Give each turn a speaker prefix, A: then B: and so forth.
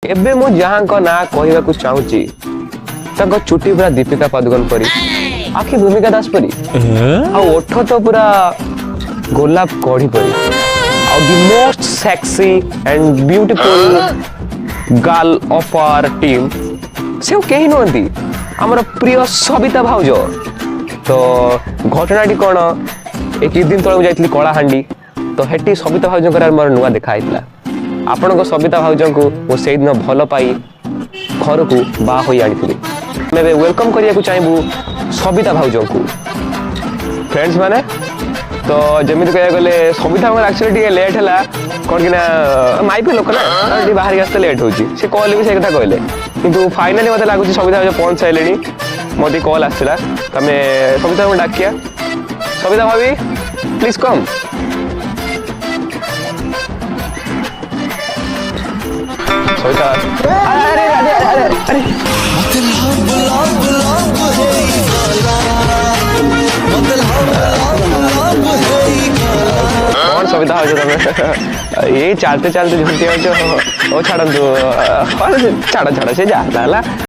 A: एबे मु जहाँ का ना कहवाक चाहूची चुटी पूरा दीपिका पादुकोण परी आखि भूमिका दास परी आ ओठ तो पूरा गोलाप कढ़ी परी आ the most sexy and beautiful girl of our team से कहीं नुहति आमर प्रिय सबिता भाउज। तो घटनाटी कौन एक दिन तले जाइली कलाहांडी तो हेटी सबिता भाउज मोर नुआ देखा आपण सबिता भाउज को मु से दिन भल पाई घर को बा हो आनी मैं वेलकम करने चाहबू सबिता भाउज को फ्रेंड्स माने। तो जमी कह गले सबिता एक्चुअली लेट है कौन कि माइपी लोक ना बाहर आसते लेट हो कल भी से कथा कहले कि फाइनाली मत लगुच सबिता भाउज पहुंच सारे मत कल आसला तुम सबिता भाई डाकिया सबिता भाभी प्लीज कम। सबिता अरे अरे अरे अरे कौन सबिता भाउज तुम ये चलते चलते झुंटी छाड़ू छाड़ छाड़ से जा